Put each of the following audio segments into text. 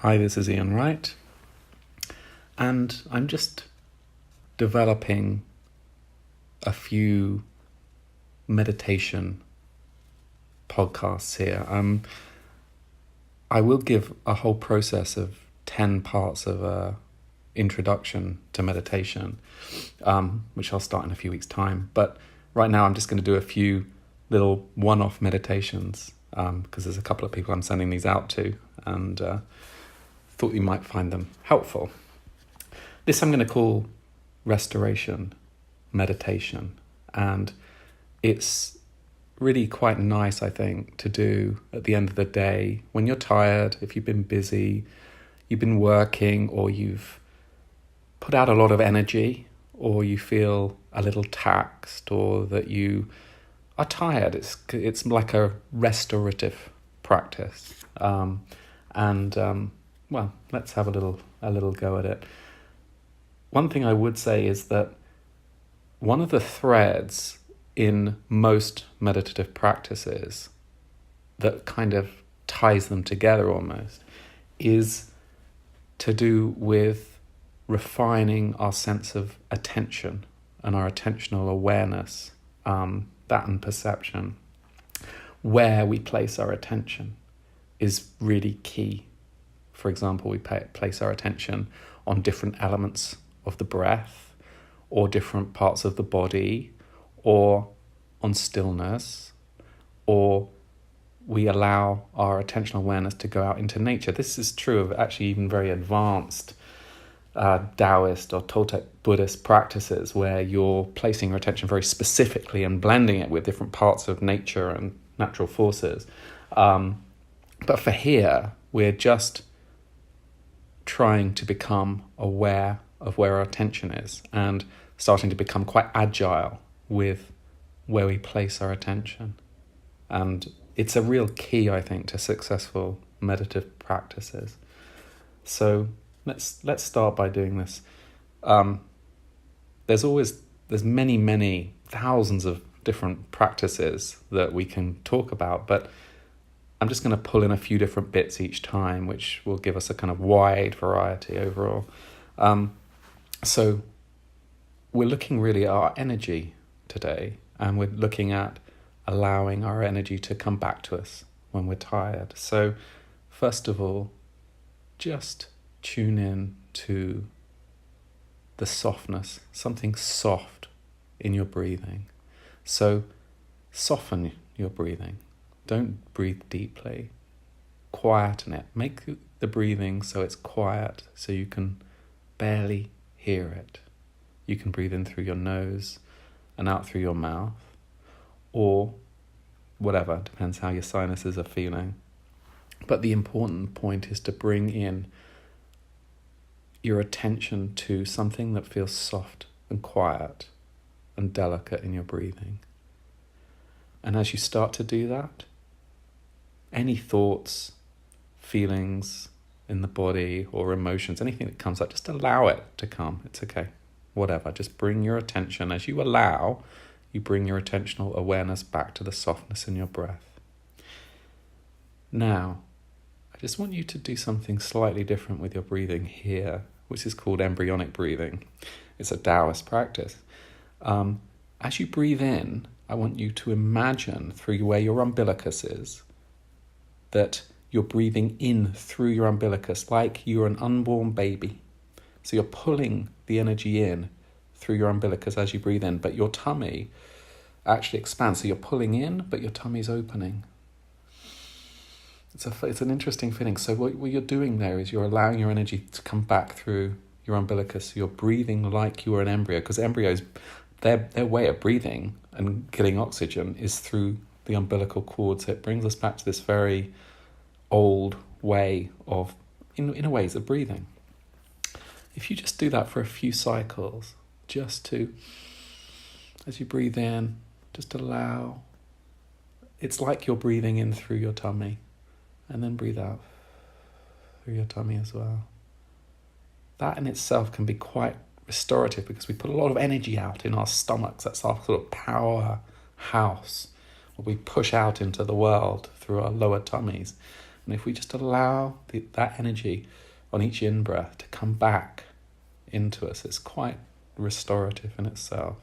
Hi, this is Ian Wright, and I'm just developing a few meditation podcasts here. I will give a whole process of 10 parts of a introduction to meditation, which I'll start in a few weeks' time. But right now I'm just going to do a few little one-off meditations because there's a couple of people I'm sending these out to, and thought you might find them helpful. This I'm going to call Restoration Meditation, and it's really quite nice, I think, to do at the end of the day when you're tired, if you've been busy, you've been working, or you've put out a lot of energy, or you feel a little taxed, or that you are tired. It's like a restorative practice, well, let's have a little go at it. One thing I would say is that one of the threads in most meditative practices that kind of ties them together almost is to do with refining our sense of attention and our attentional awareness, that and perception. Where we place our attention is really key. For example, we place our attention on different elements of the breath, or different parts of the body, or on stillness, or we allow our attentional awareness to go out into nature. This is true of actually even very advanced Taoist or Toltec Buddhist practices, where you're placing your attention very specifically and blending it with different parts of nature and natural forces. But for here, we're just trying to become aware of where our attention is and starting to become quite agile with where we place our attention. And it's a real key, I think, to successful meditative practices. So let's start by doing this. There's many thousands of different practices that we can talk about, but I'm just going to pull in a few different bits each time, which will give us a kind of wide variety overall. So we're looking really at our energy today, and we're looking at allowing our energy to come back to us when we're tired. So first of all, just tune in to the softness, something soft in your breathing. So soften your breathing. Don't breathe deeply. Quieten it. Make the breathing so it's quiet, so you can barely hear it. You can breathe in through your nose and out through your mouth, or whatever, depends how your sinuses are feeling. But the important point is to bring in your attention to something that feels soft and quiet and delicate in your breathing. And as you start to do that, any thoughts, feelings in the body or emotions, anything that comes up, just allow it to come. It's okay. Whatever. Just bring your attention. As you allow, you bring your attentional awareness back to the softness in your breath. Now, I just want you to do something slightly different with your breathing here, which is called embryonic breathing. It's a Taoist practice. As you breathe in, I want you to imagine through where your umbilicus is, that you're breathing in through your umbilicus like you're an unborn baby. So you're pulling the energy in through your umbilicus as you breathe in, but your tummy actually expands. So you're pulling in, but your tummy's opening. It's an interesting feeling. So what you're doing there is you're allowing your energy to come back through your umbilicus. You're breathing like you are an embryo, because embryos, their way of breathing and getting oxygen is through the umbilical cord. So it brings us back to this very old way of, in a ways, of breathing. If you just do that for a few cycles, just to, as you breathe in, just allow, it's like you're breathing in through your tummy, and then breathe out through your tummy as well. That in itself can be quite restorative, because we put a lot of energy out in our stomachs. That's our sort of powerhouse, what we push out into the world through our lower tummies. And if we just allow that energy on each in-breath to come back into us, it's quite restorative in itself.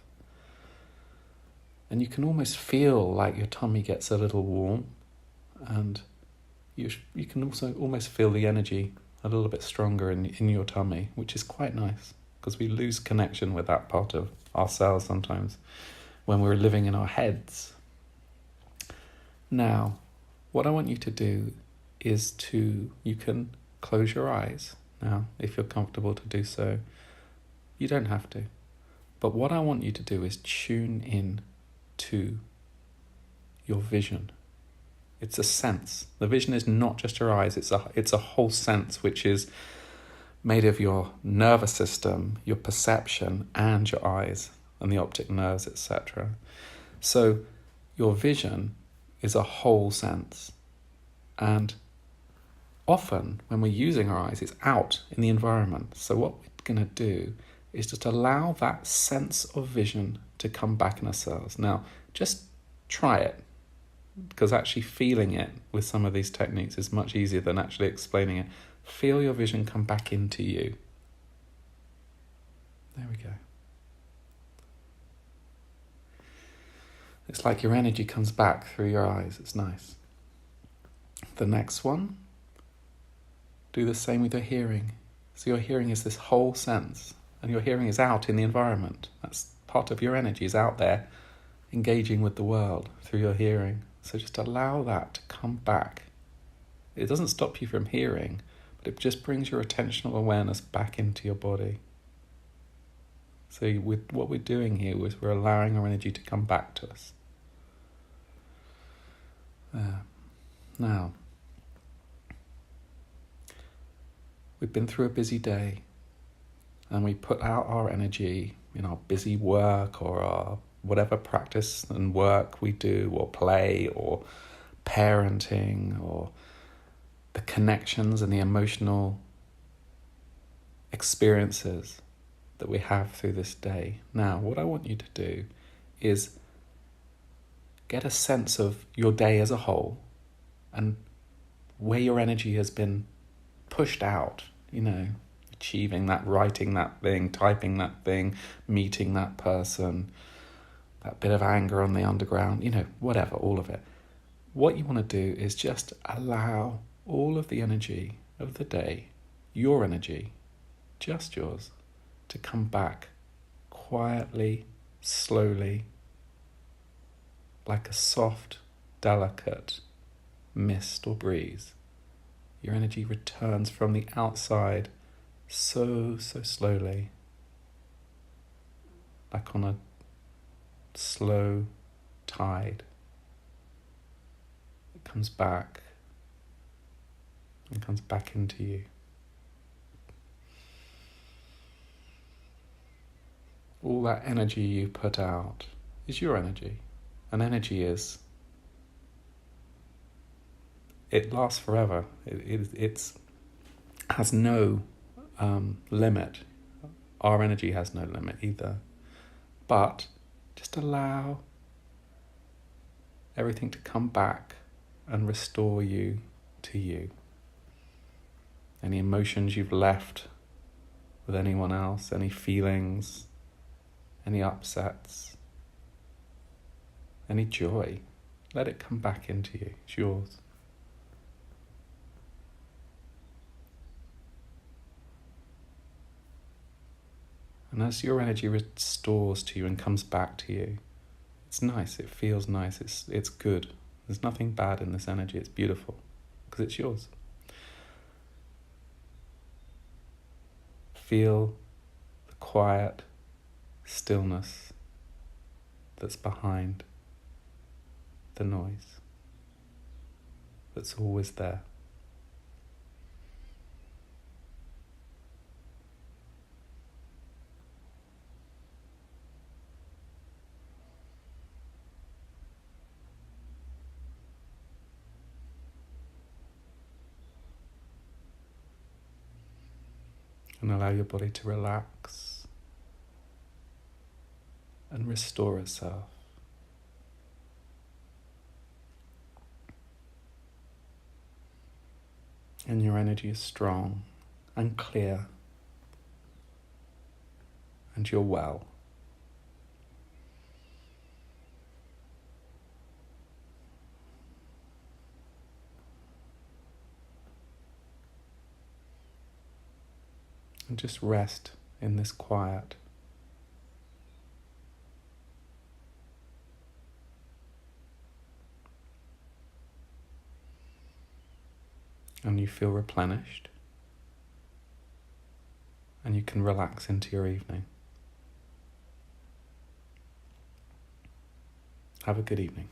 And you can almost feel like your tummy gets a little warm, and you can also almost feel the energy a little bit stronger in your tummy, which is quite nice, because we lose connection with that part of ourselves sometimes when we're living in our heads. Now, what I want you to do is you can close your eyes now, if you're comfortable to do so. You don't have to. But what I want you to do is tune in to your vision. It's a sense. The vision is not just your eyes, it's a whole sense, which is made of your nervous system, your perception, and your eyes, and the optic nerves, etc. So your vision is a whole sense. And often when we're using our eyes, it's out in the environment. So what we're going to do is just allow that sense of vision to come back in ourselves. Now, just try it, because actually feeling it with some of these techniques is much easier than actually explaining it. Feel your vision come back into you. There we go. It's like your energy comes back through your eyes. It's nice. The next one, do the same with your hearing. So your hearing is this whole sense, and your hearing is out in the environment. That's part of your energy, is out there engaging with the world through your hearing. So just allow that to come back. It doesn't stop you from hearing, but it just brings your attentional awareness back into your body. So with what we're doing here is we're allowing our energy to come back to us. Now, we've been through a busy day, and we put out our energy in our busy work or our whatever practice and work we do, or play, or parenting, or the connections and the emotional experiences that we have through this day. Now, what I want you to do is get a sense of your day as a whole and where your energy has been pushed out, achieving that, writing that thing, typing that thing, meeting that person, that bit of anger on the underground, whatever, all of it. What you want to do is just allow all of the energy of the day, your energy, just yours, to come back quietly, slowly, like a soft, delicate mist or breeze. Your energy returns from the outside so slowly, like on a slow tide. It comes back and comes back into you. All that energy you put out is your energy. And energy it lasts forever. It has no limit. Our energy has no limit either. But just allow everything to come back and restore you to you. Any emotions you've left with anyone else, any feelings, any upsets, any joy, let it come back into you. It's yours. And as your energy restores to you and comes back to you, it's nice, it feels nice, it's good. There's nothing bad in this energy, it's beautiful, because it's yours. Feel the quiet stillness that's behind the noise, that's always there. And allow your body to relax and restore itself. And your energy is strong and clear. And you're well. And just rest in this quiet. And you feel replenished. And you can relax into your evening. Have a good evening.